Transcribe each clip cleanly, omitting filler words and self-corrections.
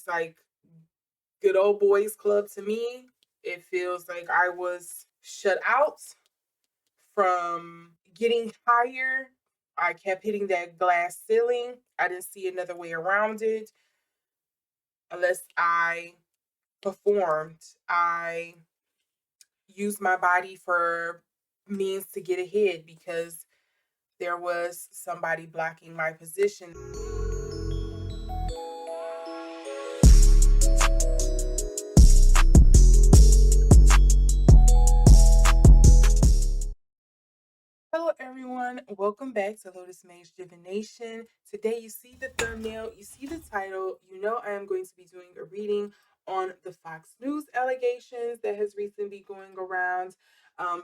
feels like good old boys club to me. It feels like I was shut out from getting higher. I kept hitting that glass ceiling. I didn't see another way around it unless I performed. I used my body for means to get ahead because there was somebody blocking my position. Hello everyone, welcome back to LotusMaje Divination. Today you see the thumbnail, you see the title, you know I am going to be doing a reading on the Fox News allegations that has recently been going around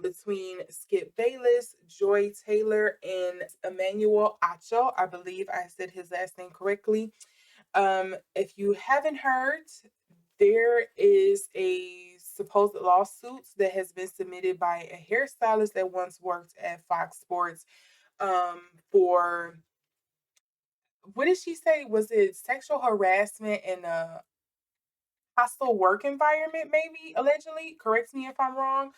between Skip Bayless, Joy Taylor, and Emmanuel Acho. I believe I said his last name correctly. If you haven't heard, there is a supposed lawsuit that has been submitted by a hairstylist that once worked at Fox Sports for, what did she say? Was it sexual harassment in a hostile work environment, maybe, allegedly? Correct me if I'm wrong.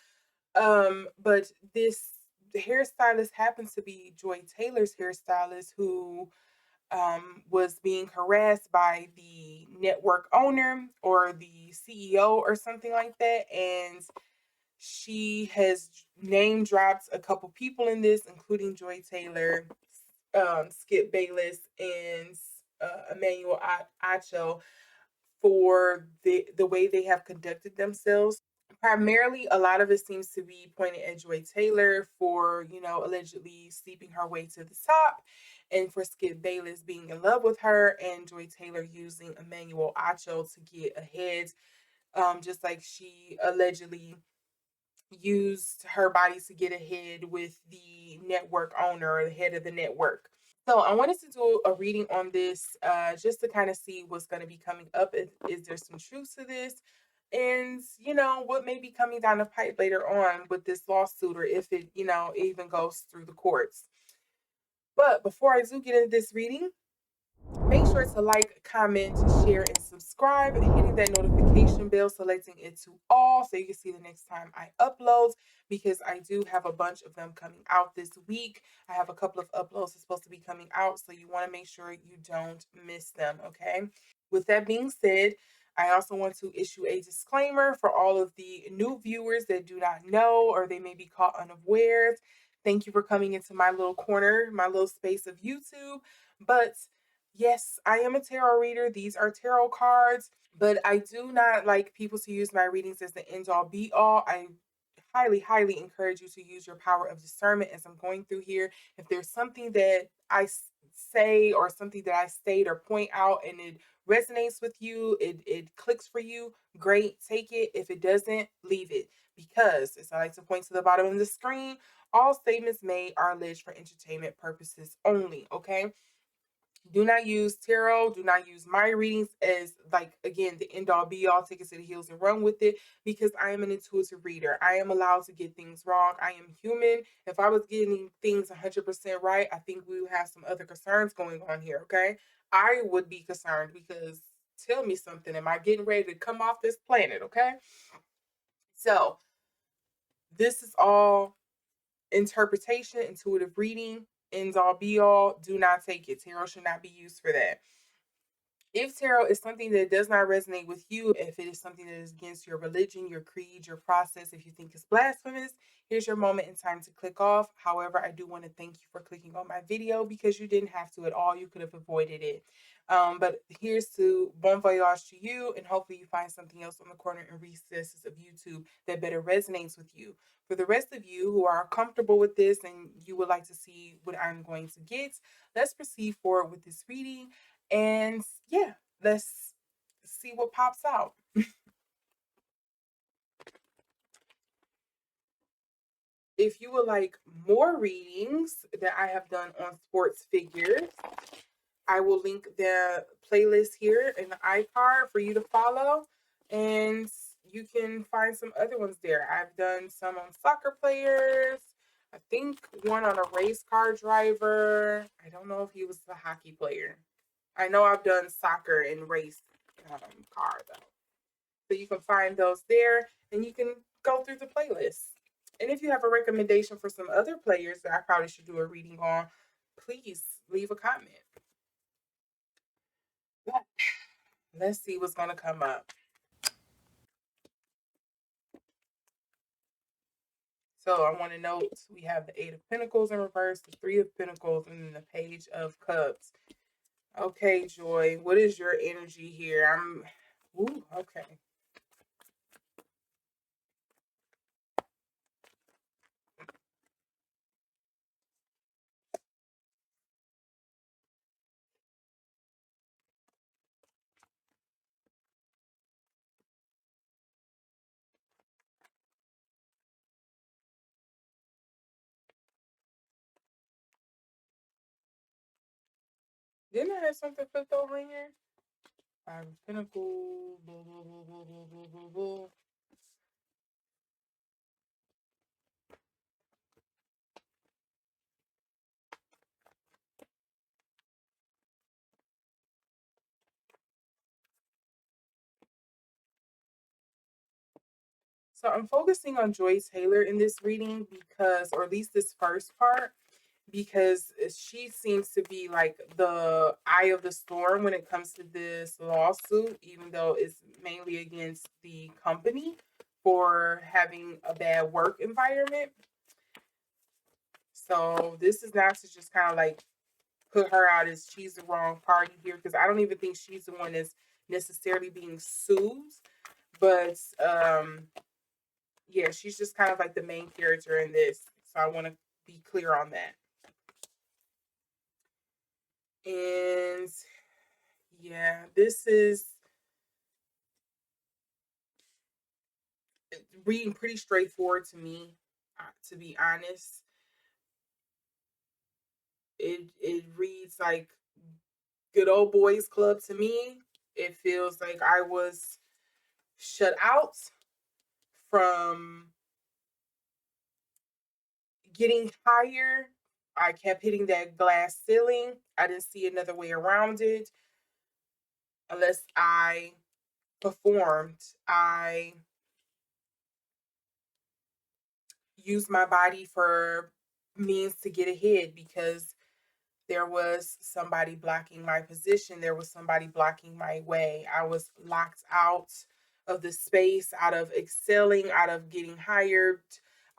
But this hairstylist happens to be Joy Taylor's hairstylist, who was being harassed by the network owner or the CEO or something like that. And she has name dropped a couple people in this, including Joy Taylor, Skip Bayless, and Emmanuel Acho, for the way they have conducted themselves. Primarily, a lot of it seems to be pointed at Joy Taylor for, allegedly sleeping her way to the top, and for Skip Bayless being in love with her, and Joy Taylor using Emmanuel Acho to get ahead, just like she allegedly used her body to get ahead with the network owner or the head of the network. So I wanted to do a reading on this just to kind of see what's going to be coming up. Is there some truth to this? And, what may be coming down the pipe later on with this lawsuit, or if it, even goes through the courts. But before I do get into this reading, make sure to like, comment, share, and subscribe, and hitting that notification bell, selecting it to all so you can see the next time I upload, because I do have a bunch of them coming out this week. I have a couple of uploads that's supposed to be coming out, so you want to make sure you don't miss them, okay? With that being said, I also want to issue a disclaimer for all of the new viewers that do not know, or they may be caught unawares. Thank you for coming into my little corner, my little space of YouTube. But yes, I am a tarot reader. These are tarot cards, but I do not like people to use my readings as the end all be all. I highly, highly encourage you to use your power of discernment as I'm going through here. If there's something that I say or something that I state or point out and it resonates with you, it clicks for you, great, take it. If it doesn't, leave it. Because, as I like to point to the bottom of the screen, all statements made are alleged for entertainment purposes only, okay? Do not use tarot. Do not use my readings as, like, again, the end all be all. Take it to the heels and run with it, because I am an intuitive reader. I am allowed to get things wrong. I am human. If I was getting things 100% right, I think we would have some other concerns going on here, okay? I would be concerned because, tell me something. Am I getting ready to come off this planet, okay? So, this is all interpretation, intuitive reading, ends all be all. Do not take it. Tarot should not be used for that. If tarot is something that does not resonate with you, if it is something that is against your religion, your creed, your process, if you think it's blasphemous, here's your moment in time to click off. However, I do want to thank you for clicking on my video, because you didn't have to at all. You could have avoided it. But here's to bon voyage to you, and hopefully you find something else on the corner and recesses of YouTube that better resonates with you. For the rest of you who are comfortable with this and you would like to see what I'm going to get, let's proceed forward with this reading. And yeah, let's see what pops out. If you would like more readings that I have done on sports figures, I will link the playlist here in the iCard for you to follow. And you can find some other ones there. I've done some on soccer players. I think one on a race car driver. I don't know if he was a hockey player. I know I've done soccer and race card though. So you can find those there, and you can go through the playlist. And if you have a recommendation for some other players that I probably should do a reading on, please leave a comment. But let's see what's going to come up. So I want to note we have the Eight of Pentacles in reverse, the Three of Pentacles, and then the Page of Cups. Okay, Joy, what is your energy here? Okay. Didn't I have something flipped over in here? Five of Pentacles, blah, blah, blah, blah, blah, blah, blah, blah. So I'm focusing on Joy Taylor in this reading because, or at least this first part, because she seems to be like the eye of the storm when it comes to this lawsuit, even though it's mainly against the company for having a bad work environment. So this is not to just kind of like put her out as she's the wrong party here, because I don't even think she's the one that's necessarily being sued. But yeah, she's just kind of like the main character in this. So I want to be clear on that. And yeah, this is reading pretty straightforward to me, to be honest. It reads like good old boys club to me. It feels like I was shut out from getting higher. I kept hitting that glass ceiling. I didn't see another way around it unless I performed. I used my body for means to get ahead because there was somebody blocking my position. There was somebody blocking my way. I was locked out of the space, out of excelling, out of getting hired,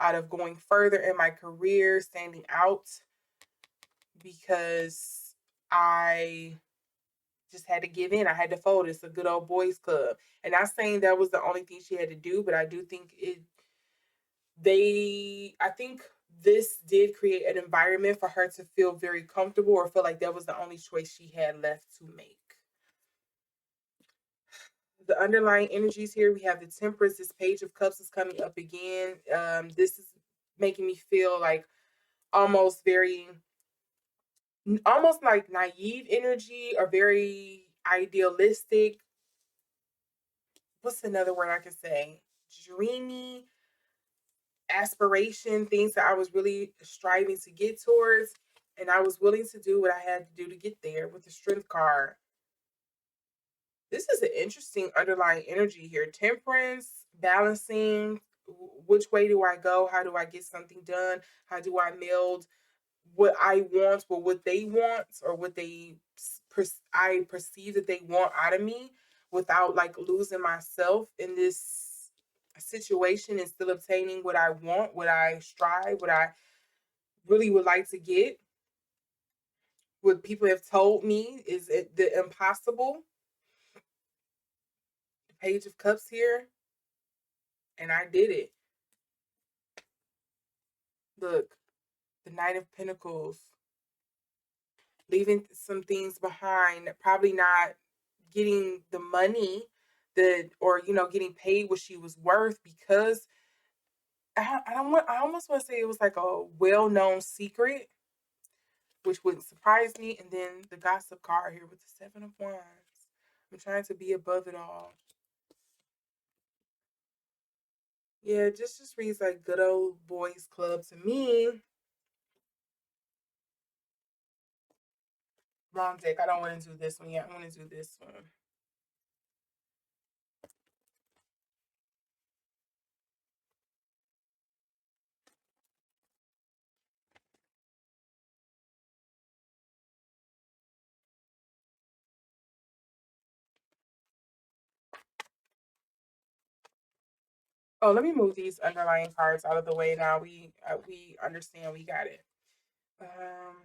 out of going further in my career, standing out, because I just had to give in. I had to fold. It's a good old boys club. And not saying that was the only thing she had to do, but I do think I think this did create an environment for her to feel very comfortable or feel like that was the only choice she had left to make. The underlying energies here, we have the Temperance. This Page of Cups is coming up again. This is making me feel like almost like naive energy, or very idealistic. What's another word I could say? Dreamy aspiration, things that I was really striving to get towards, and I was willing to do what I had to do to get there with the Strength card. This is an interesting underlying energy here. Temperance, balancing, which way do I go? How do I get something done? How do I meld what I want with what they want, or what I perceive that they want out of me, without like losing myself in this situation, and still obtaining what I want, what I strive, what I really would like to get. What people have told me is the impossible. The Page of Cups here, and I did it. Look, the Knight of Pentacles, leaving some things behind, probably not getting the money that, or getting paid what she was worth, because I almost want to say it was like a well-known secret, which wouldn't surprise me. And then the Gossip card here with the Seven of Wands. I'm trying to be above it all. Yeah, it just reads like good old boys club to me. Wrong deck. I don't want to do this one yet. I want to do this one. Oh, let me move these underlying cards out of the way now. We understand we got it.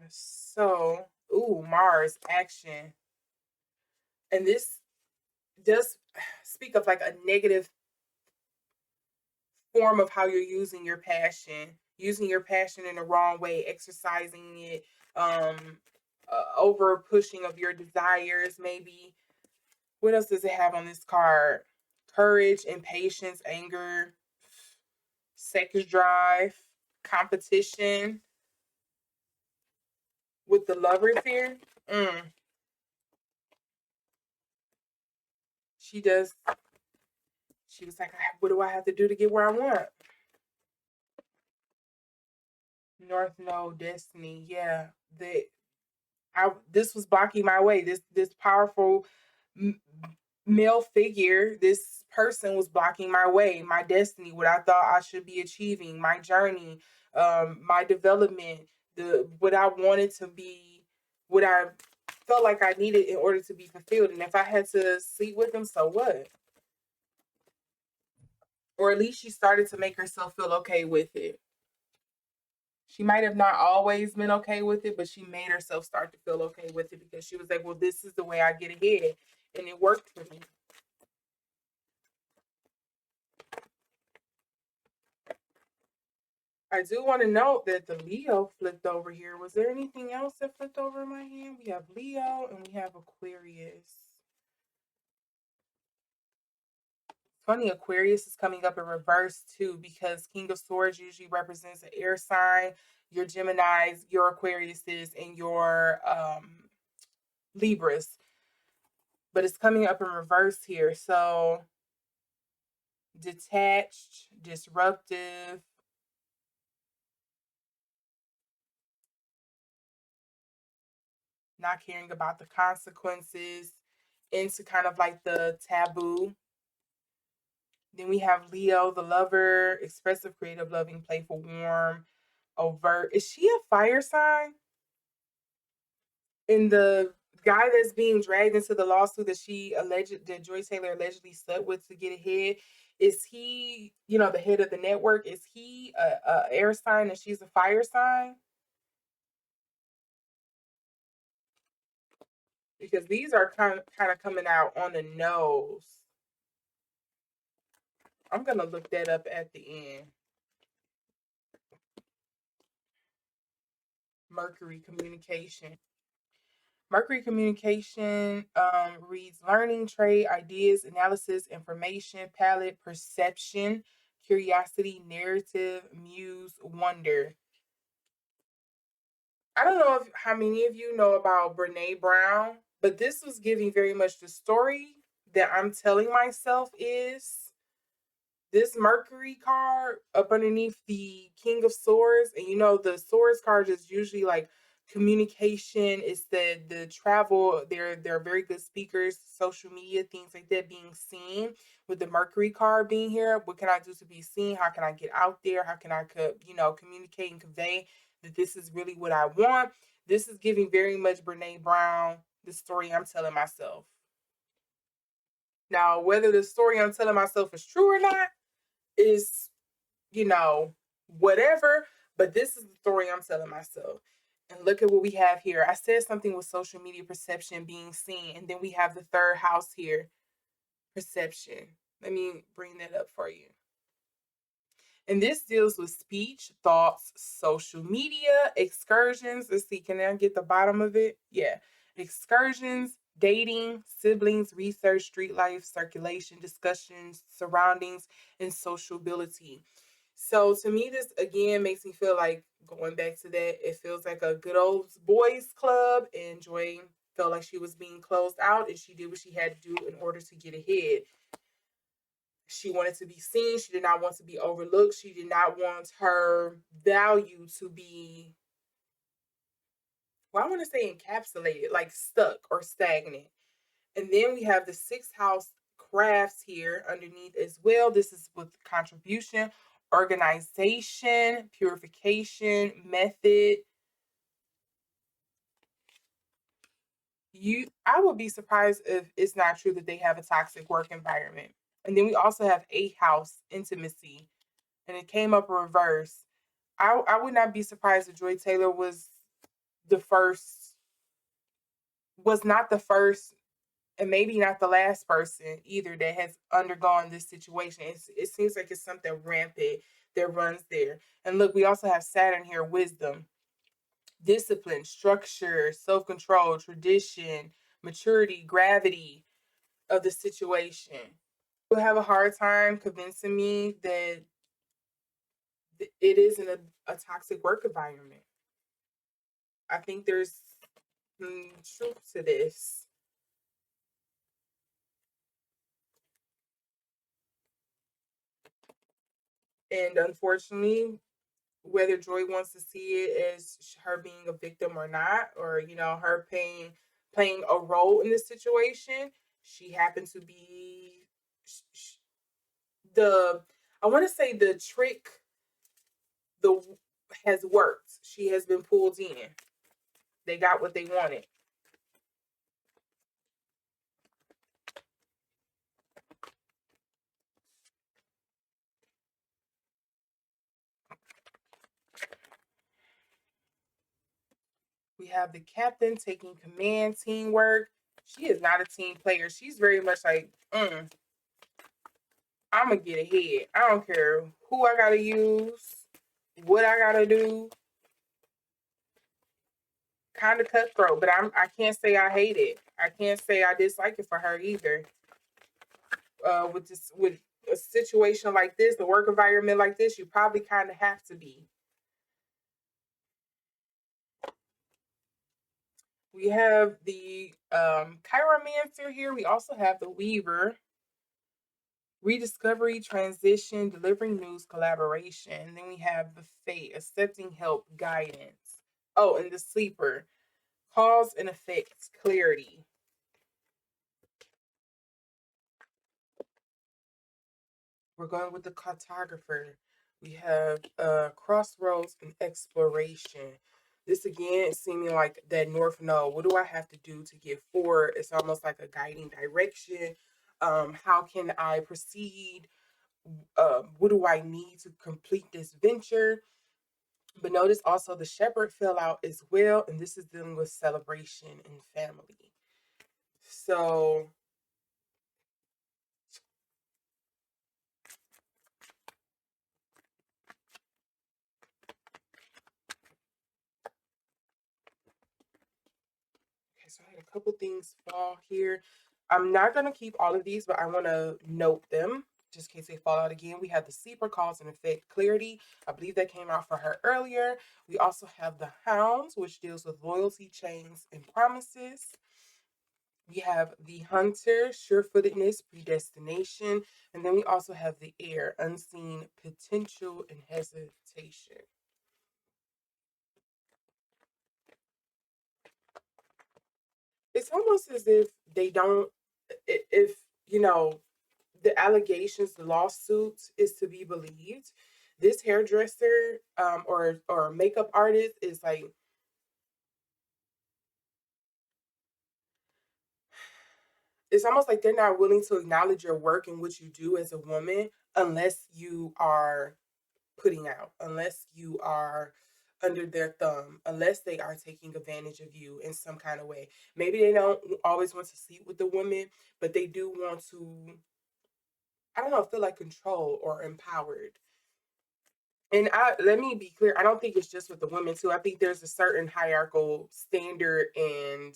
So, ooh, Mars action. And this does speak of like a negative form of how you're using your passion in the wrong way, exercising it, over pushing of your desires, maybe. What else does it have on this card? Courage, impatience, anger, sex drive, competition with the lovers here. She does. She was like, what do I have to do to get where I want? North Node, destiny. Yeah. This was blocking my way. This powerful male figure, this person was blocking my way, my destiny, what I thought I should be achieving, my journey, my development, what I wanted to be, what I felt like I needed in order to be fulfilled. And if I had to sleep with him, so what? Or at least she started to make herself feel okay with it. She might have not always been okay with it, but she made herself start to feel okay with it because she was like, well, this is the way I get ahead. And it worked for me. I do want to note that the Leo flipped over here. Was there anything else that flipped over in my hand? We have Leo and we have Aquarius. Funny, Aquarius is coming up in reverse too, because King of Swords usually represents an air sign. Your Geminis, your Aquariuses, and your Libras. But it's coming up in reverse here. So detached, disruptive, not caring about the consequences, into kind of like the taboo. Then we have Leo, the lover, expressive, creative, loving, playful, warm, overt. Is she a fire sign? And the guy that's being dragged into the lawsuit that Joy Taylor allegedly slept with to get ahead, is he, the head of the network? Is he a air sign and she's a fire sign? Because these are kind of coming out on the nose. I'm gonna look that up at the end. Mercury communication. Mercury communication reads learning, trade, ideas, analysis, information, palette, perception, curiosity, narrative, muse, wonder. I don't know how many of you know about Brene Brown, but this was giving very much the story that I'm telling myself is this Mercury card up underneath the King of Swords. And the Swords card is usually like communication, it's the travel. They're very good speakers, social media, things like that being seen. With the Mercury card being here, what can I do to be seen? How can I get out there? How can I communicate and convey that this is really what I want? This is giving very much Brene Brown, the story I'm telling myself. Now, whether the story I'm telling myself is true or not is, whatever, but this is the story I'm telling myself. And look at what we have here. I said something with social media perception being seen, and then we have the third house here, perception. Let me bring that up for you. And this deals with speech, thoughts, social media, excursions. Let's see, can I get the bottom of it? Yeah. Excursions, dating, siblings, research, street life, circulation, discussions, surroundings, and sociability. So to me, this again makes me feel like, going back to that, it feels like a good old boys club, and Joy felt like she was being closed out and she did what she had to do in order to get ahead. She wanted to be seen. She did not want to be overlooked. She did not want her value to be, well, I want to say encapsulated, like stuck or stagnant. And then we have the sixth house crafts here underneath as well. This is with contribution, organization, purification, method. I would be surprised if it's not true that they have a toxic work environment. And then we also have 8th house, intimacy, and it came up reverse. I would not be surprised if Joy Taylor was not the first, and maybe not the last person either that has undergone this situation. It seems like it's something rampant that runs there. And look, we also have Saturn here, wisdom, discipline, structure, self-control, tradition, maturity, gravity of the situation. You'll have a hard time convincing me that it isn't a toxic work environment. I think there's truth to this. And unfortunately, whether Joy wants to see it as her being a victim or not, or her playing a role in this situation, she happened to be the I want to say the trick the has worked. She has been pulled in. They got what they wanted. We have the captain taking command, teamwork. She is not a team player. She's very much like, I'm gonna get ahead. I don't care who I gotta use, what I gotta do. Kind of cutthroat, but I can't say I hate it. I can't say I dislike it for her either. With a situation like this, a work environment like this, you probably kind of have to be. We have the chiromancer here. We also have the weaver, rediscovery, transition, delivering news, collaboration. And then we have the fate, accepting help, guidance. Oh, and the sleeper, cause and effect, clarity. We're going with the cartographer. We have crossroads and exploration. This again is seeming like that north node. What do I have to do to get forward? It's almost like a guiding direction. How can I proceed? What do I need to complete this venture? But notice also the shepherd fell out as well, and this is dealing with celebration and family. So okay, so I had a couple things fall here. I'm not going to keep all of these, but I want to note them just in case they fall out again. We have the sleeper, cause and effect, clarity. I believe that came out for her earlier. We also have the hounds, which deals with loyalty, chains, and promises. We have the hunter, sure-footedness, predestination. And then we also have the air, unseen potential and hesitation. It's almost as if they don't, if, the allegations, the lawsuits is to be believed, this hairdresser or makeup artist is like, it's almost like they're not willing to acknowledge your work and what you do as a woman unless you are putting out, unless you are under their thumb, unless they are taking advantage of you in some kind of way. Maybe they don't always want to sleep with the woman, but they do want to, I don't know, feel like control or empowered. And let me be clear, I don't think it's just with the women too. I think there's a certain hierarchical standard and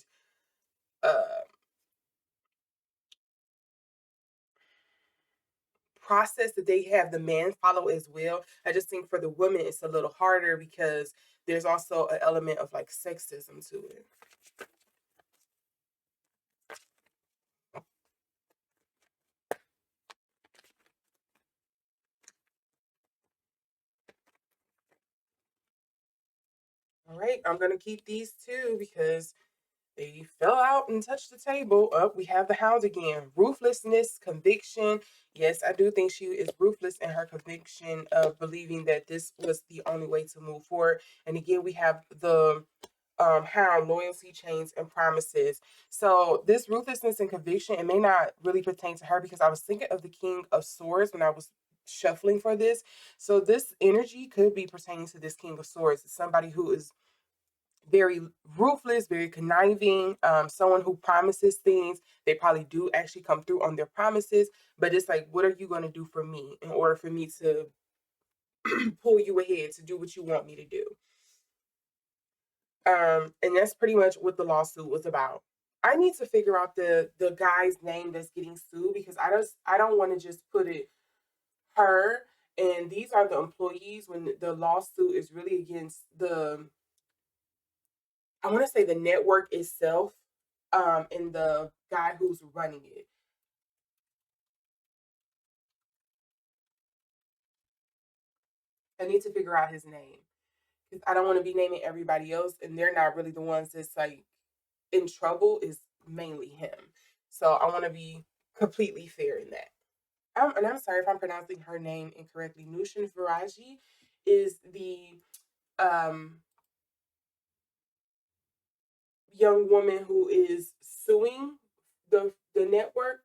uh, process that they have the men follow as well. I just think for the women it's a little harder because there's also an element of like sexism to it. All right, I'm gonna keep these two because they fell out and touched the table. Up, we have the hound again. Ruthlessness, conviction. Yes, I do think she is ruthless in her conviction of believing that this was the only way to move forward. And again, we have the harm, loyalty, chains, and promises. So this ruthlessness and conviction, it may not really pertain to her because I was thinking of the King of Swords when I was shuffling for this. So this energy could be pertaining to this King of Swords. It's somebody who is very ruthless, very conniving, someone who promises things. They probably do actually come through on their promises, but it's like, what are you going to do for me in order for me to pull you ahead to do what you want me to do? And that's pretty much what the lawsuit was about. I need to figure out the guy's name that's getting sued because I don't want to just put it her, and these are the employees when the lawsuit is really against the, I want to say, the network itself, and the guy who's running it. I need to figure out his name because I don't want to be naming everybody else, and they're not really the ones that's like in trouble. Is mainly him. So I want to be completely fair in that. And I'm sorry if I'm pronouncing her name incorrectly. Nushin Faraji is the um, young woman who is suing the network.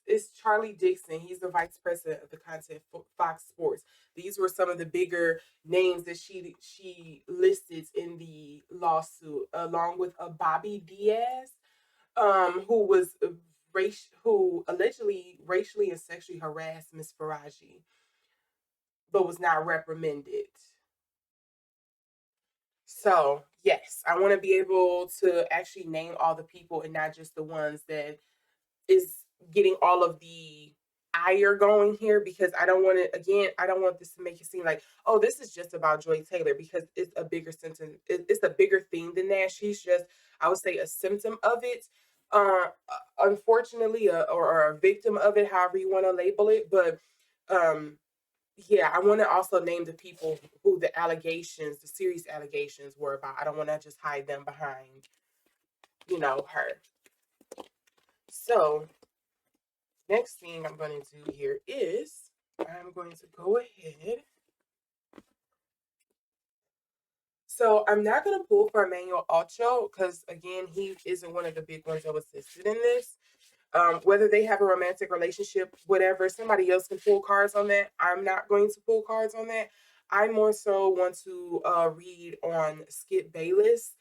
It's Charlie Dixon. He's the vice president of the content for Fox Sports. These were some of the bigger names that she listed in the lawsuit, along with a Bobby Diaz, who was who allegedly racially and sexually harassed Miss Faraji, but was not reprimanded. So yes, I want to be able to actually name all the people and not just the ones that is getting all of the ire going here, because I don't want it again. I don't want this to make it seem like, oh, this is just about Joy Taylor, because it's a bigger sentence. It's a bigger thing than that. She's just, I would say, a symptom of it. Unfortunately, or a victim of it, however you want to label it. But um, yeah, I want to also name the people who the allegations, the serious allegations were about. I don't want to just hide them behind, her. So next thing I'm going to do here is I'm going to go ahead. So I'm not going to pull for Emmanuel Ocho because, again, he isn't one of the big ones that was listed in this. Whether they have a romantic relationship, whatever, somebody else can pull cards on that. I'm not going to pull cards on that. I more so want to read on Skip Bayless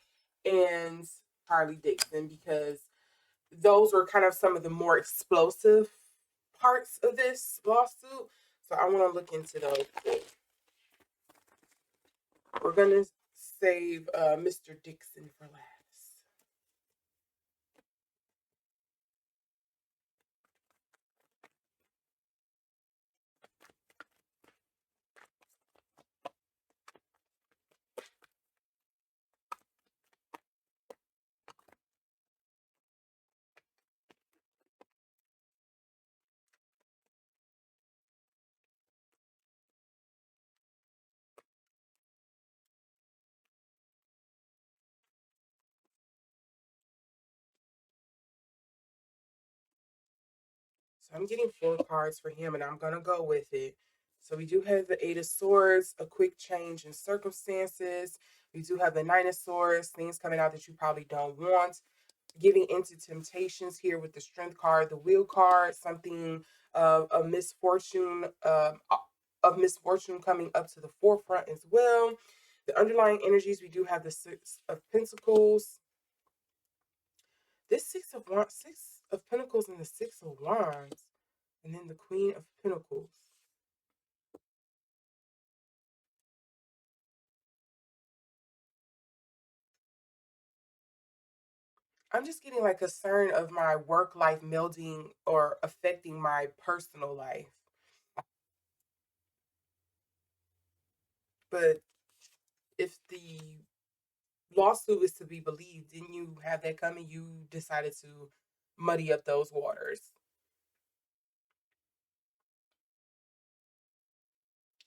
and Harley Dixon, because those were kind of some of the more explosive parts of this lawsuit. So I want to look into those. We're going to save Mr. Dixon for last. So I'm getting 4 cards for him, and I'm going to go with it. So we do have the Eight of Swords, a quick change in circumstances. We do have the Nine of Swords, things coming out that you probably don't want. Giving into temptations here with the Strength card, the Wheel card, something of misfortune, of misfortune coming up to the forefront as well. The underlying energies, we do have the Six of Pentacles. This Six of Pentacles and the Six of Wands, and then the Queen of Pentacles. I'm just getting like concern of my work life melding or affecting my personal life. But if the lawsuit is to be believed, didn't you have that coming? You decided to muddy up those waters.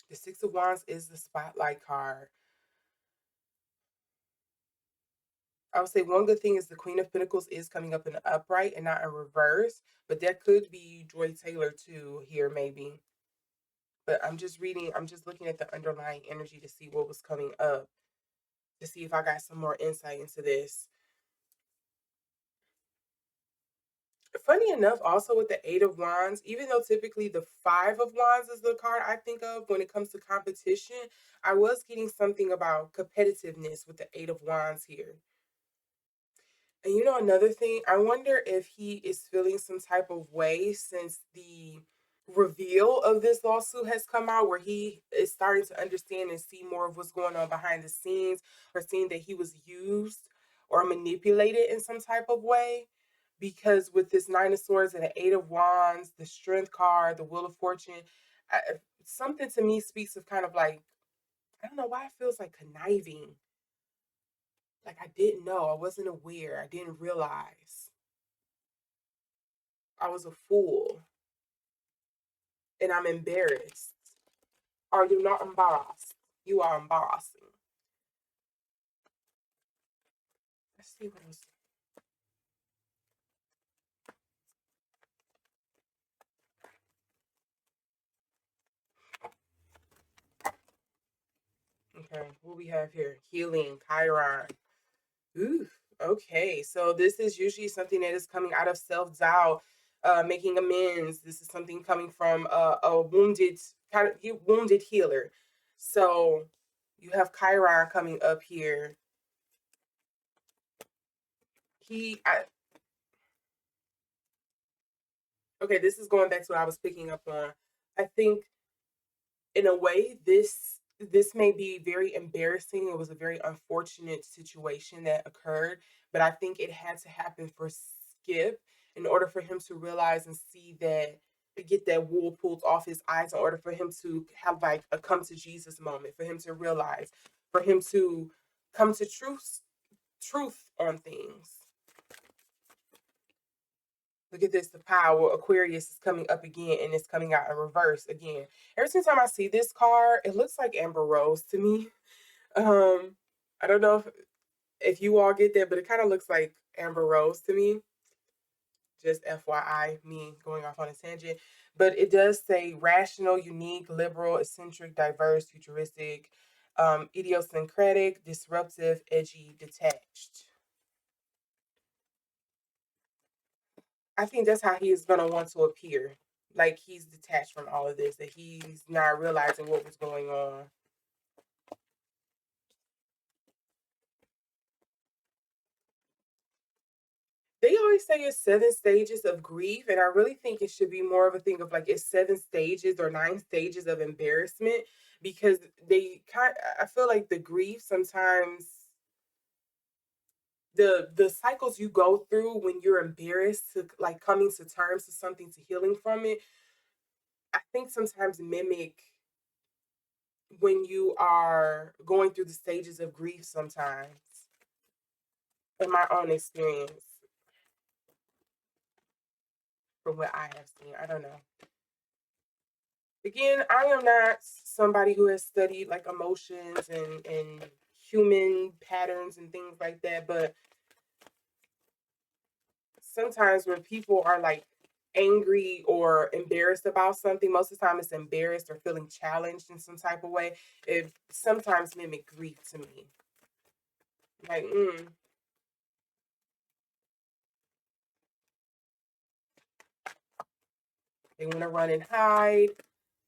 The Six of Wands is the spotlight card. I would say one good thing is the Queen of Pentacles is coming up in the upright and not in reverse, but that could be Joy Taylor too here, maybe. But I'm just looking at the underlying energy to see what was coming up. to see if I got some more insight into this. Funny enough, also with the Eight of Wands, even though typically the Five of Wands is the card I think of when it comes to competition, I was getting something about competitiveness with the Eight of Wands here. And you know, another thing, I wonder if he is feeling some type of way since the reveal of this lawsuit has come out, where he is starting to understand and see more of what's going on behind the scenes, or seeing that he was used or manipulated in some type of way. Because with this Nine of Swords and the Eight of Wands, the Strength card, the Wheel of Fortune, I, something to me speaks of kind of like, I don't know why it feels like conniving. Like I didn't know, I wasn't aware, I didn't realize. I was a fool and I'm embarrassed. Are you not embarrassed? You are embarrassing. Let's see what else. Okay, what we have here? Healing, Chiron. Ooh, okay. So this is usually something that is coming out of self-doubt, making amends. This is something coming from a wounded kind of wounded healer. So you have Chiron coming up here. Okay, this is going back to what I was picking up on. I think in a way this may be very embarrassing. It was a very unfortunate situation that occurred, but I think it had to happen for Skip in order for him to realize and see that, to get that wool pulled off his eyes, in order for him to have like a come to Jesus moment, for him to realize, for him to come to truth on things. Look at this, the power. Aquarius is coming up again, and it's coming out in reverse again. Every single time I see this card, it looks like Amber Rose to me. I don't know if you all get that, but it kind of looks like Amber Rose to me. Just FYI, me going off on a tangent. But it does say rational, unique, liberal, eccentric, diverse, futuristic, idiosyncratic, disruptive, edgy, detached. I think that's how he is going to want to appear. Like he's detached from all of this, that he's not realizing what was going on. They always say it's 7 stages of grief, and I really think it should be more of a thing of like it's 7 stages or 9 stages of embarrassment, because I feel like the grief sometimes, the cycles you go through when you're embarrassed to like coming to terms to something, to healing from it, I think sometimes mimic when you are going through the stages of grief sometimes, in my own experience, from what I have seen. I don't know. Again, I am not somebody who has studied like emotions and human patterns and things like that, but sometimes when people are like angry or embarrassed about something, most of the time it's embarrassed or feeling challenged in some type of way, it sometimes mimic grief to me. Like, they want to run and hide,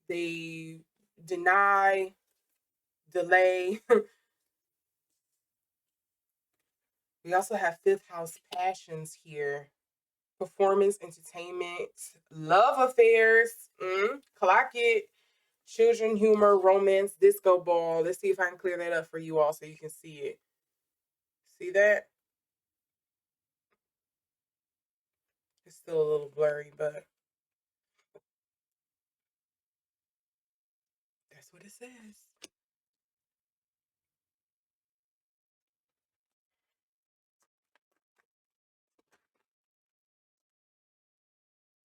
they deny, delay. We also have fifth house passions here. Performance, entertainment, love affairs, clock it, children, humor, romance, disco ball. Let's see if I can clear that up for you all so you can see it. See that? It's still a little blurry, but that's what it says.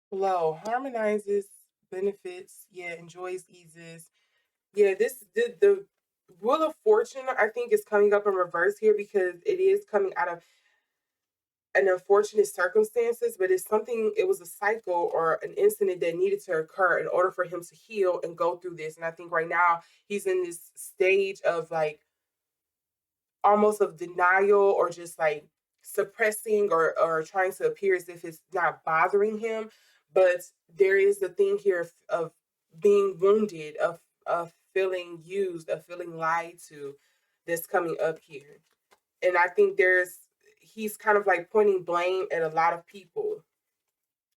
Flow, harmonizes, benefits, yeah, enjoys, eases. Yeah, the Wheel of Fortune, I think, is coming up in reverse here because it is coming out of an unfortunate circumstances, but it's something, it was a cycle or an incident that needed to occur in order for him to heal and go through this. And I think right now he's in this stage of like almost of denial or just like suppressing or trying to appear as if it's not bothering him. But there is the thing here of being wounded, of feeling used, of feeling lied to, that's coming up here. And I think he's kind of like pointing blame at a lot of people,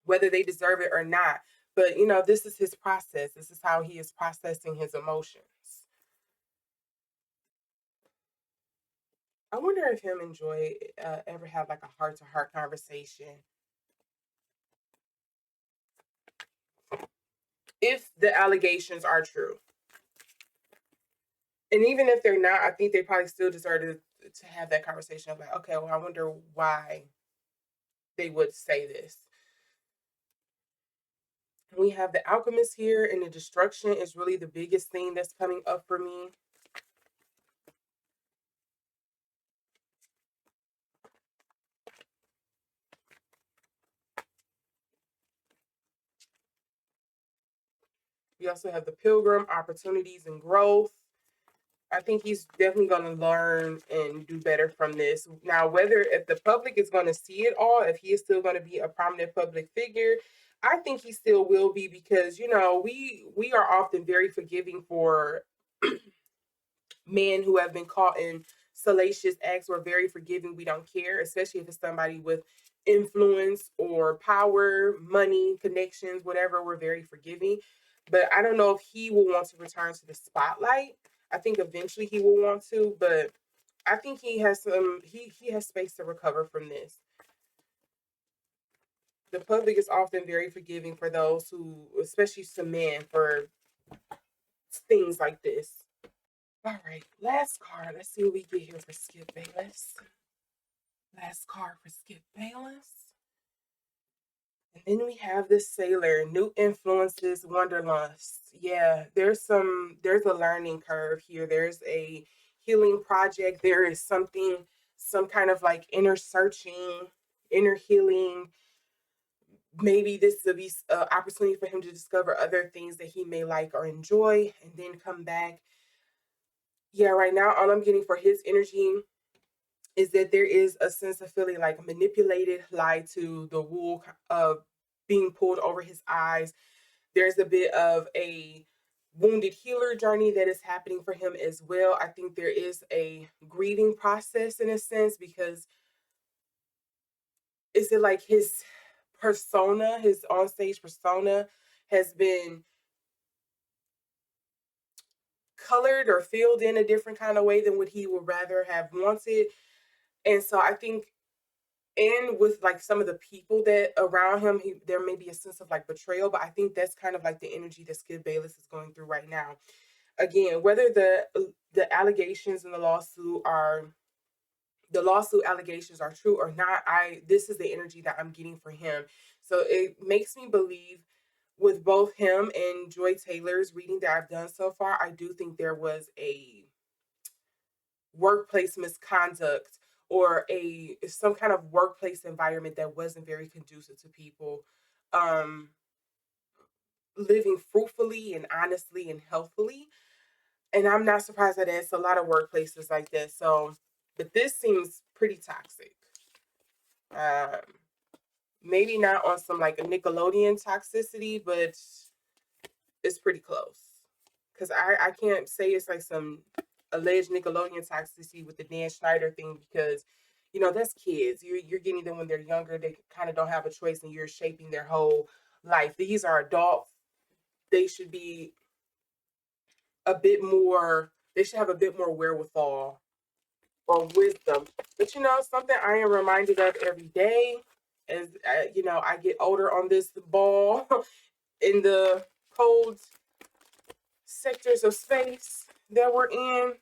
whether they deserve it or not. But this is his process. This is how he is processing his emotions. I wonder if him and Joy ever have like a heart to heart conversation. If the allegations are true. And even if they're not, I think they probably still deserve to have that conversation of like, okay, well, I wonder why they would say this. We have the alchemist here, and the destruction is really the biggest thing that's coming up for me. We also have the pilgrim, opportunities and growth. I think he's definitely going to learn and do better from this. Now, whether if the public is going to see it all, if he is still going to be a prominent public figure, I think he still will be, because we are often very forgiving for men who have been caught in salacious acts. We're very forgiving. We don't care, especially if it's somebody with influence or power, money, connections, whatever. We're very forgiving. But I don't know if he will want to return to the spotlight. I think eventually he will want to, but I think he has he has space to recover from this. The public is often very forgiving for those who, especially some men, for things like this. All right, last card. Let's see what we get here for Skip Bayless. Last card for Skip Bayless. And then we have this sailor, new influences, wanderlust. Yeah, there's a learning curve here. There's a healing project. There is some kind of like inner searching, inner healing. Maybe this will be an opportunity for him to discover other things that he may like or enjoy, and then come back. Yeah, right now, all I'm getting for his energy is that there is a sense of feeling like manipulated, lied to, the wool being pulled over his eyes. There's a bit of a wounded healer journey that is happening for him as well. I think there is a grieving process in a sense, because is it like his persona, his onstage persona, has been colored or filled in a different kind of way than what he would rather have wanted. And so I think, and with like some of the people that around him, there may be a sense of like betrayal, but I think that's kind of like the energy that Skip Bayless is going through right now. Again, whether the allegations in the lawsuit allegations are true or not, this is the energy that I'm getting for him. So it makes me believe, with both him and Joy Taylor's reading that I've done so far, I do think there was a workplace misconduct or some kind of workplace environment that wasn't very conducive to people living fruitfully and honestly and healthfully. And I'm not surprised that it's a lot of workplaces like this. So, but this seems pretty toxic. Um, Maybe not on some like a Nickelodeon toxicity, but it's pretty close. Because I can't say it's like some alleged Nickelodeon toxicity with the Dan Schneider thing, because that's kids. You're getting them when they're younger. They kind of don't have a choice, and you're shaping their whole life. These are adults. They should be a bit more. They should have a bit more wherewithal or wisdom. But something I am reminded of every day as I get older on this ball in the cold sectors of space that we're in.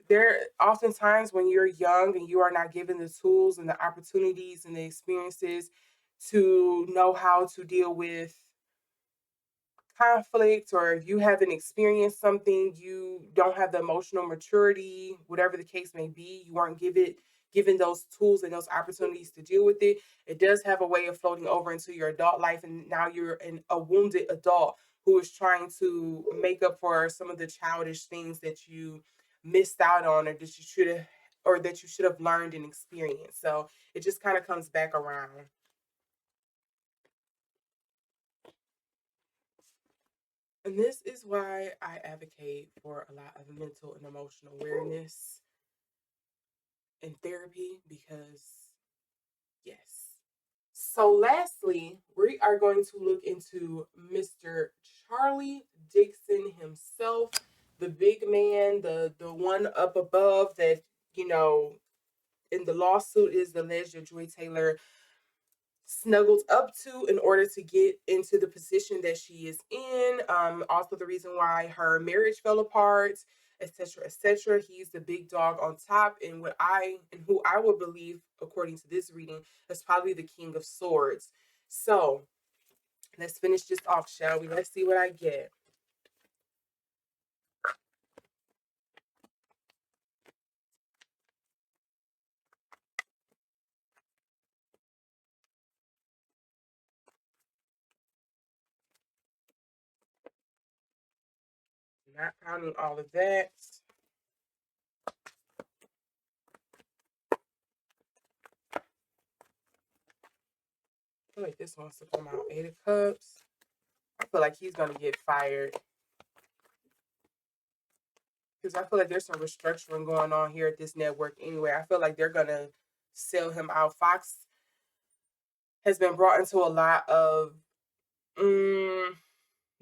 There oftentimes when you're young and you are not given the tools and the opportunities and the experiences to know how to deal with conflict, or if you haven't experienced something, you don't have the emotional maturity, whatever the case may be, you aren't given those tools and those opportunities to deal with it. It does have a way of floating over into your adult life, and now you're a wounded adult who is trying to make up for some of the childish things that you missed out on, or that you should have or that you should have learned and experienced. So it just kind of comes back around. And this is why I advocate for a lot of mental and emotional awareness in therapy, because yes. So lastly, we are going to look into Mr. Charlie Dixon himself, the big man, the one up above that, you know, in the lawsuit is alleged that Joy Taylor snuggled up to in order to get into the position that she is in. Also the reason why her marriage fell apart, etc., etc. He's the big dog on top, and who I would believe, according to this reading, is probably the King of Swords. So let's finish this off, shall we? Let's see what I get. Not counting all of that. I feel like this wants to come out. 8 of Cups. I feel like he's going to get fired, because I feel like there's some restructuring going on here at this network anyway. I feel like they're going to sell him out. Fox has been brought into a lot of,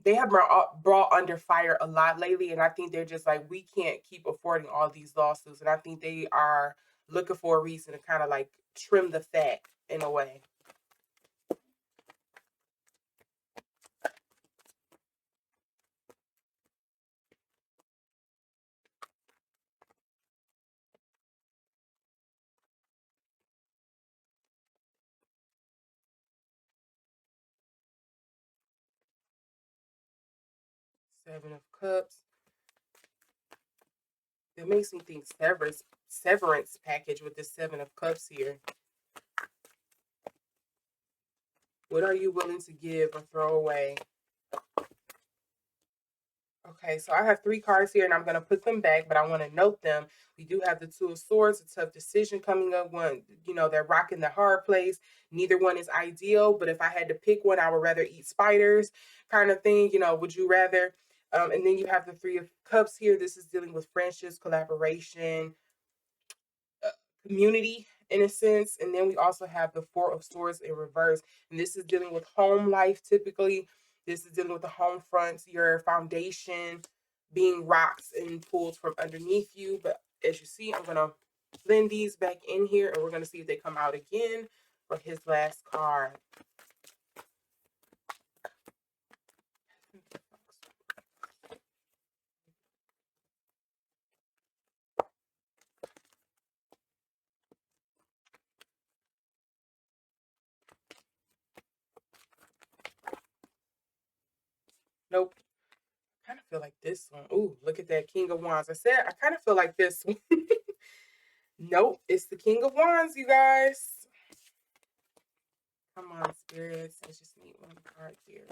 they have been brought under fire a lot lately, and I think they're just like, we can't keep affording all these lawsuits, and I think they are looking for a reason to kind of like trim the fat in a way. Seven of Cups. It makes me think severance package with the Seven of Cups here. What are you willing to give or throw away? Okay, so I have 3 cards here, and I'm going to put them back, but I want to note them. We do have the Two of Swords, a tough decision coming up. One, you know, they're rocking the hard place. Neither one is ideal, but if I had to pick one, I would rather eat spiders, kind of thing. You know, would you rather? And then you have the Three of Cups here. This is dealing with friendships, collaboration, community in a sense. And then we also have the Four of Swords in reverse. And this is dealing with home life typically. This is dealing with the home fronts, your foundation being rocked and pulled from underneath you. But as you see, I'm going to blend these back in here, and we're going to see if they come out again for his last card. Nope. I kind of feel like this one. Ooh, look at that King of Wands. I said I kind of feel like this one. Nope, it's the King of Wands, you guys. Come on, spirits. I just need one card here.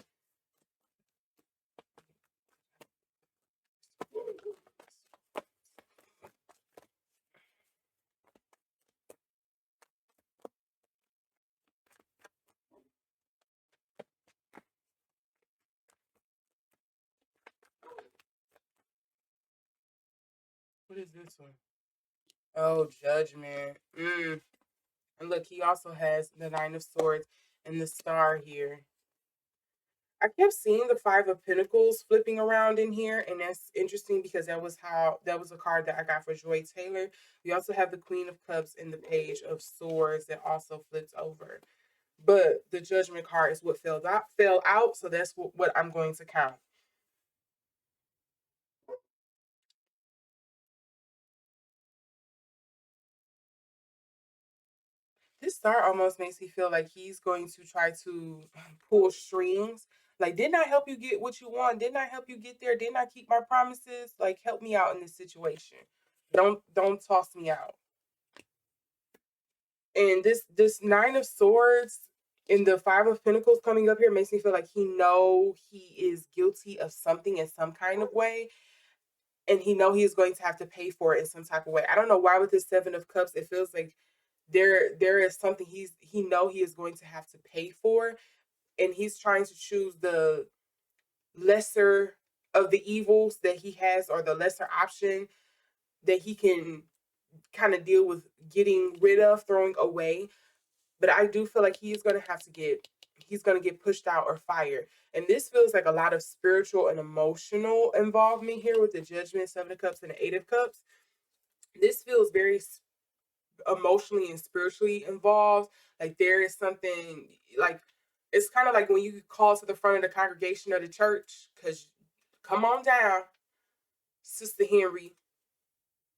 What is this one? Oh, Judgment. And look, he also has the Nine of Swords and the Star here. I kept seeing the Five of Pentacles flipping around in here, and that's interesting because that was a card that I got for Joy Taylor. We also have the Queen of Cups and the Page of Swords that also flips over. But the Judgment card is what fell out, so that's what I'm going to count. This Star almost makes me feel like he's going to try to pull strings. Like, didn't I help you get what you want? Didn't I help you get there? Didn't I keep my promises? Like, help me out in this situation. Don't toss me out. And this Nine of Swords and the Five of Pentacles coming up here makes me feel like he is guilty of something in some kind of way. and he know he is going to have to pay for it in some type of way. I don't know why with this Seven of Cups, it feels like there is something he know he is going to have to pay for, and he's trying to choose the lesser of the evils that he has, or the lesser option that he can kind of deal with getting rid of, throwing away. But I do feel like he's going to get pushed out or fired. And this feels like a lot of spiritual and emotional involvement here with the Judgment, Seven of Cups, and the Eight of Cups. This feels very emotionally and spiritually involved. Like there is something, like it's kind of like when you call to the front of the congregation of the church, because come on down, Sister Henry,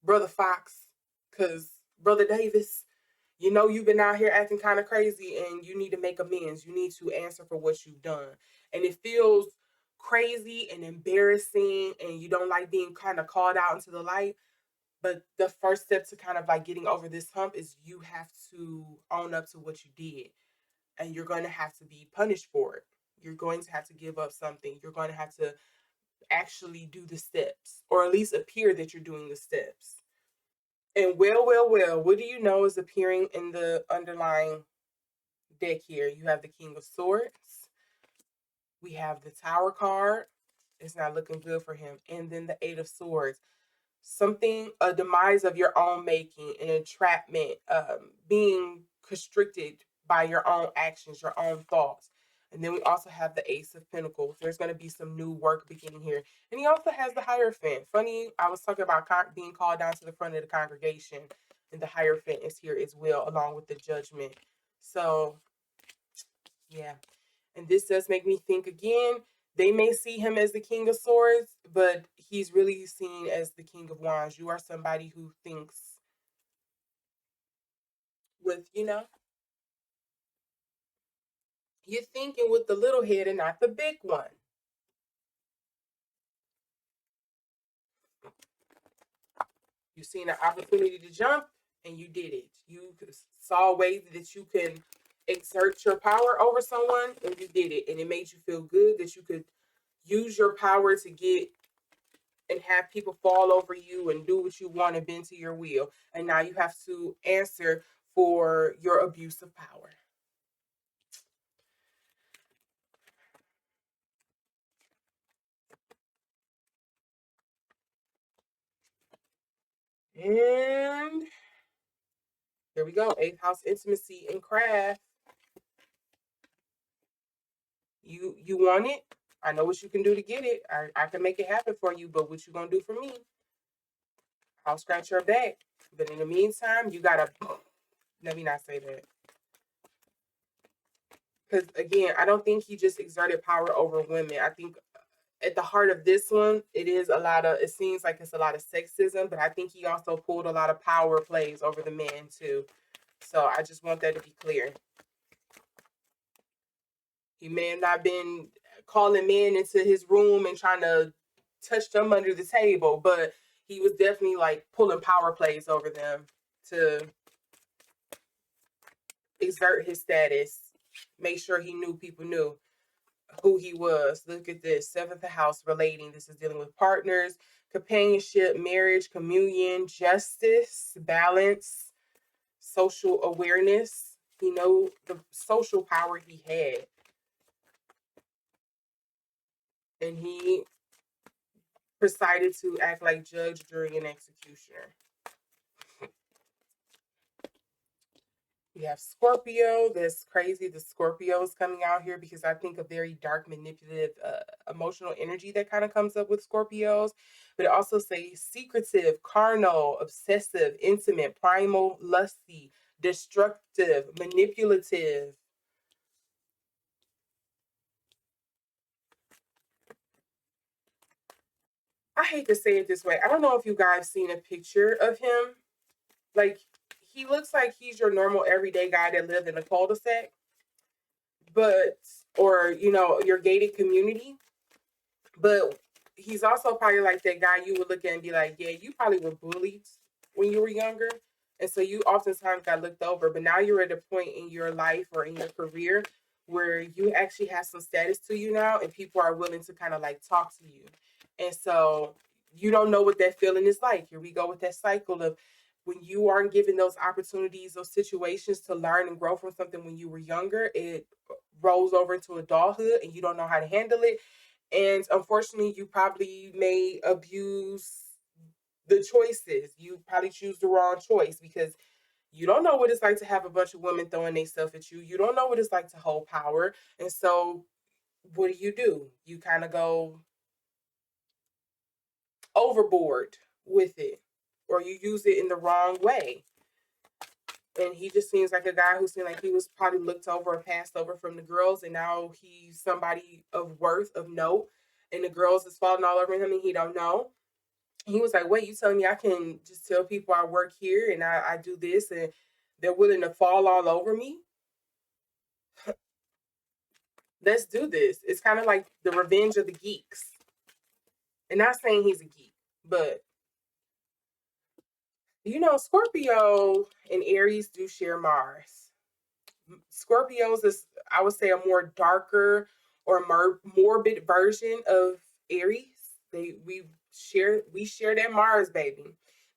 Brother Fox, because Brother Davis, you know you've been out here acting kind of crazy and you need to make amends. You need to answer for what you've done. And it feels crazy and embarrassing, and you don't like being kind of called out into the light. But the first step to kind of like getting over this hump is you have to own up to what you did. And you're going to have to be punished for it. You're going to have to give up something. You're going to have to actually do the steps, or at least appear that you're doing the steps. And well, what do you know is appearing in the underlying deck here? You have the King of Swords. We have the Tower card. It's not looking good for him. And then the Eight of Swords. Something, a demise of your own making, an entrapment, being constricted by your own actions, your own thoughts. And then we also have the Ace of Pentacles. There's going to be some new work beginning here. And he also has the Hierophant. Funny, I was talking about being called down to the front of the congregation, and the Hierophant is here as well, along with the Judgment. So, yeah. And this does make me think again. They may see him as the King of Swords, but he's really seen as the King of Wands. You are somebody who thinks with, you're thinking with the little head and not the big one. You've seen an opportunity to jump, and you did it. You saw ways that you can exert your power over someone, and you did it. And it made you feel good that you could use your power to get and have people fall over you and do what you want and bend to your will. And now you have to answer for your abuse of power. And here we go. 8th house, intimacy and craft. You want it? I know what you can do to get it. I can make it happen for you, but what you gonna do for me? I'll scratch your back. But in the meantime, you gotta, let me not say that. Because again, I don't think he just exerted power over women. I think at the heart of this one, it seems like it's a lot of sexism, but I think he also pulled a lot of power plays over the men too. So I just want that to be clear. He may have not been calling men into his room and trying to touch them under the table, but he was definitely like pulling power plays over them to exert his status, make sure people knew who he was. Look at this, 7th house relating. This is dealing with partners, companionship, marriage, communion, justice, balance, social awareness. You know, the social power he had. And he decided to act like judge, jury, and executioner. We have Scorpio. That's crazy. The Scorpio is coming out here because I think a very dark, manipulative, emotional energy that kind of comes up with Scorpios. But it also says secretive, carnal, obsessive, intimate, primal, lusty, destructive, manipulative. I hate to say it this way. I don't know if you guys seen a picture of him. Like, he looks like he's your normal everyday guy that lived in a cul-de-sac, or your gated community. But he's also probably like that guy you would look at and be like, yeah, you probably were bullied when you were younger. And so you oftentimes got looked over, but now you're at a point in your life or in your career where you actually have some status to you now, and people are willing to kind of like talk to you. And so you don't know what that feeling is like. Here we go with that cycle of when you aren't given those opportunities, those situations to learn and grow from something when you were younger, it rolls over into adulthood and you don't know how to handle it. And unfortunately, you probably may abuse the choices. You probably choose the wrong choice because you don't know what it's like to have a bunch of women throwing themselves at you. You don't know what it's like to hold power. And so, what do? You kind of go overboard with it, or you use it in the wrong way. And he just seems like a guy who seemed like he was probably looked over or passed over from the girls, and now he's somebody of worth, of note, and the girls is falling all over him, and he don't know. He was like, "Wait, you telling me I can just tell people I work here and I do this, and they're willing to fall all over me? Let's do this." It's kind of like the revenge of the geeks. And not saying he's a geek, but Scorpio and Aries do share Mars. Scorpios is, I would say, a more darker or morbid version of Aries. We share that Mars, baby.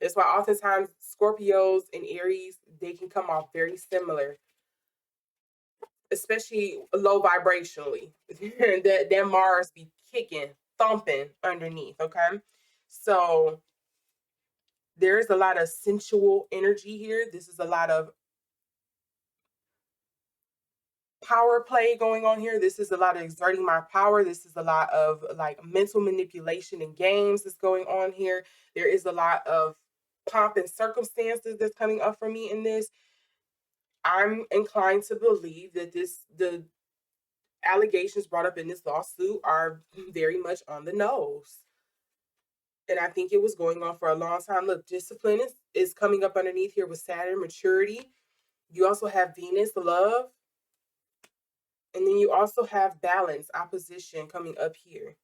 That's why oftentimes Scorpios and Aries, they can come off very similar, especially low vibrationally. that Mars be kicking, thumping underneath. Okay, so there's a lot of sensual energy here. This is a lot of power play going on here. This is a lot of exerting my power. This is a lot of like mental manipulation and games that's going on here. There is a lot of pomp and circumstances that's coming up for me in this. I'm inclined to believe that the allegations brought up in this lawsuit are very much on the nose. And I think it was going on for a long time. Look, discipline is coming up underneath here with Saturn, maturity. You also have Venus, love. And then you also have balance, opposition coming up here.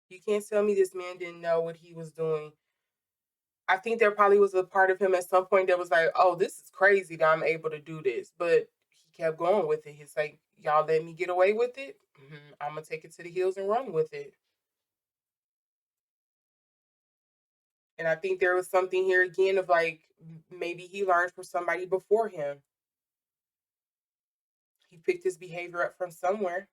You can't tell me this man didn't know what he was doing. I think there probably was a part of him at some point that was like, oh, this is crazy that I'm able to do this. But he kept going with it. He's like, y'all let me get away with it. I'm going to take it to the hills and run with it. And I think there was something here again of like, maybe he learned from somebody before him. He picked his behavior up from somewhere.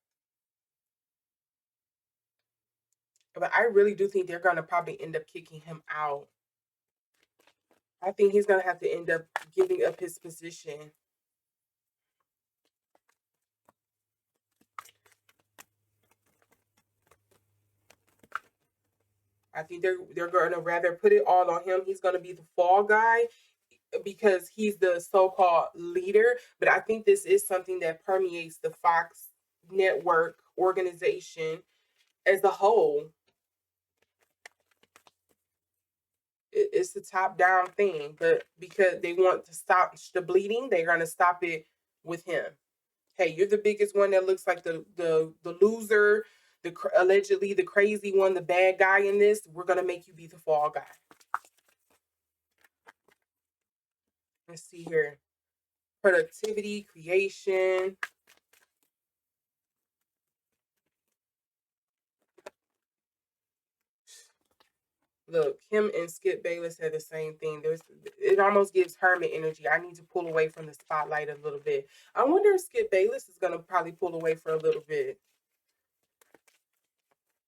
But I really do think they're going to probably end up kicking him out. I think he's going to have to end up giving up his position. I think they're going to rather put it all on him. He's going to be the fall guy because he's the so-called leader. But I think this is something that permeates the Fox network organization as a whole. It's a top-down thing, but because they want to stop the bleeding, they're going to stop it with him. Hey, you're the biggest one that looks like the loser, allegedly the crazy one, the bad guy in this. We're going to make you be the fall guy. Let's see here. Productivity, creation. Look, him and Skip Bayless had the same thing. It almost gives hermit energy. I need to pull away from the spotlight a little bit. I wonder if Skip Bayless is going to probably pull away for a little bit.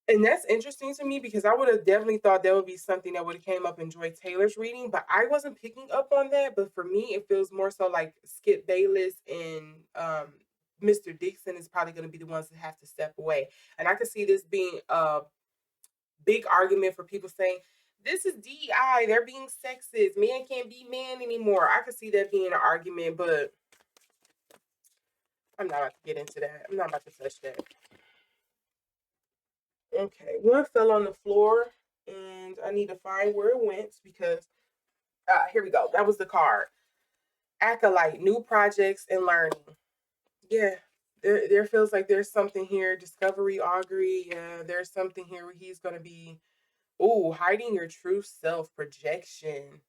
And that's interesting to me because I would have definitely thought that would be something that would have came up in Joy Taylor's reading, but I wasn't picking up on that. But for me, it feels more so like Skip Bayless and Mr. Dixon is probably going to be the ones that have to step away. And I could see this being a big argument for people saying, this is DEI, they're being sexist, man can't be man anymore. I could see that being an argument, but I'm not about to get into that. I'm not about to touch that. Okay, one fell on the floor, and I need to find where it went because here we go. That was the card. Acolyte, new projects and learning. Yeah, there feels like there's something here. Discovery, augury. Yeah, there's something here where he's gonna be. Hiding your true self, projection.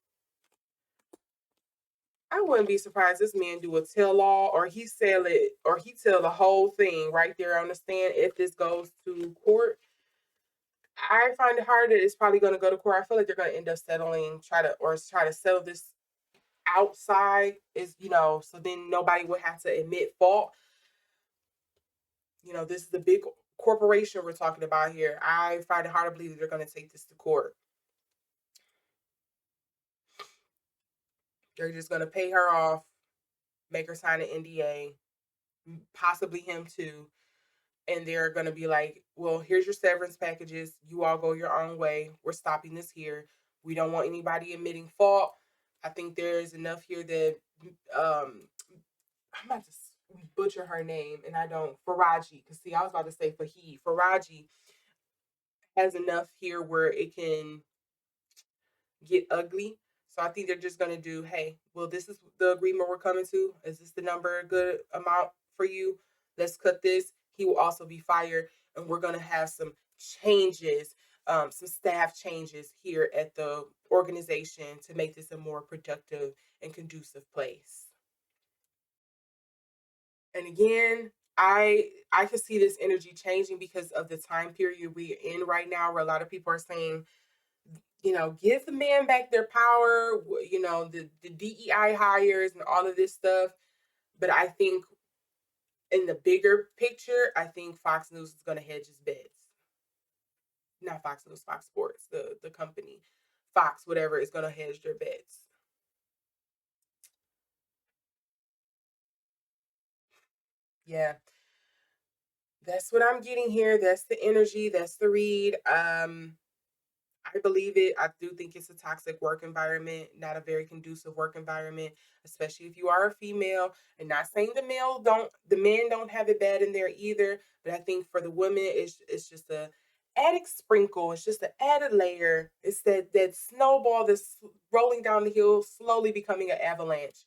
I wouldn't be surprised this man do a tell all, or he sell it, or he tell the whole thing right there on the stand if this goes to court. I find it hard that it's probably going to go to court. I feel like they're going to end up settling, try to settle this outside, is so then nobody would have to admit fault. This is a big corporation we're talking about here. I find it hard to believe that they're going to take this to court. They're just going to pay her off, make her sign an NDA, possibly him too, and they're going to be like, well, here's your severance packages. You all go your own way. We're stopping this here. We don't want anybody admitting fault. I think there's enough here that I'm about to butcher her name, and I don't, Faraji, because see, I was about to say Fahid. Faraji has enough here where it can get ugly. So I think they're just going to do, hey, well, this is the agreement we're coming to. Is this the number, a good amount for you? Let's cut this. He will also be fired, and we're going to have some changes, some staff changes here at the organization to make this a more productive and conducive place. And again, I can see this energy changing because of the time period we're in right now, where a lot of people are saying, give the man back their power, the DEI hires and all of this stuff. But I think in the bigger picture, I think Fox News is going to hedge his bets. Not Fox News, Fox Sports, the company. Fox, whatever, is going to hedge their bets. Yeah. That's what I'm getting here. That's the energy. That's the read. I believe it. I do think it's a toxic work environment, not a very conducive work environment, especially if you are a female. And not saying the men don't have it bad in there either. But I think for the women, it's just a added sprinkle. It's just an added layer. It's that snowball that's rolling down the hill, slowly becoming an avalanche.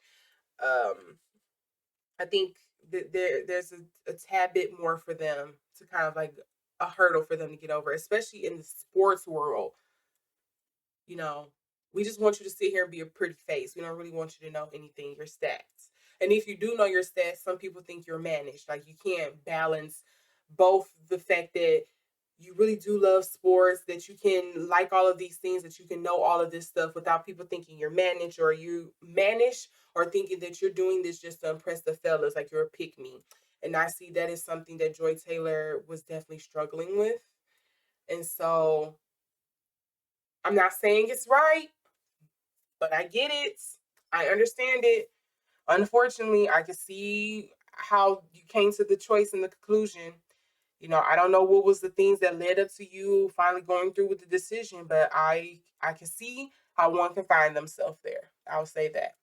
Um, I think that there's a tad bit more for them to kind of like a hurdle for them to get over, especially in the sports world. you know, we just want you to sit here and be a pretty face. We don't really want you to know anything, your stats. And if you do know your stats, some people think you're managed. Like you can't balance both the fact that you really do love sports, that you can like all of these things, that you can know all of this stuff without people thinking you're managed or you manage or thinking that you're doing this just to impress the fellas, like you're a pick me. And I see that is something that Joy Taylor was definitely struggling with. And so I'm not saying it's right, but I get it. I understand it. Unfortunately, I can see how you came to the choice and the conclusion. I don't know what was the things that led up to you finally going through with the decision, but I can see how one can find themselves there. I'll say that.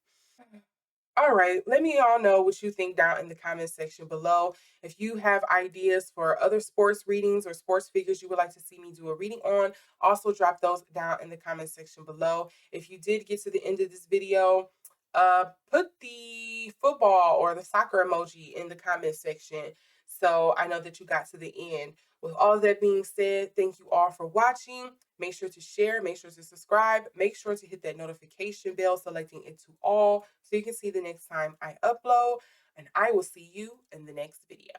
All right, let me all know what you think down in the comment section below. If you have ideas for other sports readings or sports figures you would like to see me do a reading on, also drop those down in the comment section below. If you did get to the end of this video, put the football or the soccer emoji in the comment section so I know that you got to the end. With all that being said, thank you all for watching. Make sure to share, make sure to subscribe, make sure to hit that notification bell, selecting it to all so you can see the next time I upload. And I will see you in the next video.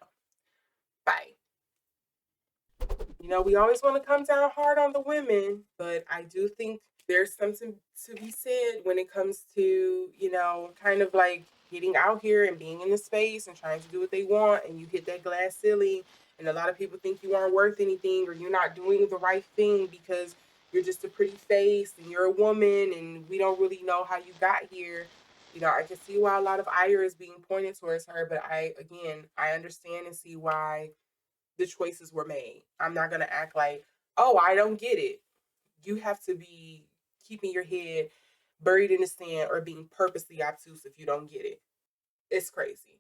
Bye. We always want to come down hard on the women, but I do think there's something to be said when it comes to, kind of like getting out here and being in the space and trying to do what they want, and you hit that glass ceiling, and a lot of people think you aren't worth anything or you're not doing the right thing because you're just a pretty face and you're a woman and we don't really know how you got here. I can see why a lot of ire is being pointed towards her, but I understand and see why the choices were made. I'm not going to act like, oh, I don't get it. You have to be keeping your head buried in the sand or being purposely obtuse if you don't get it. It's crazy.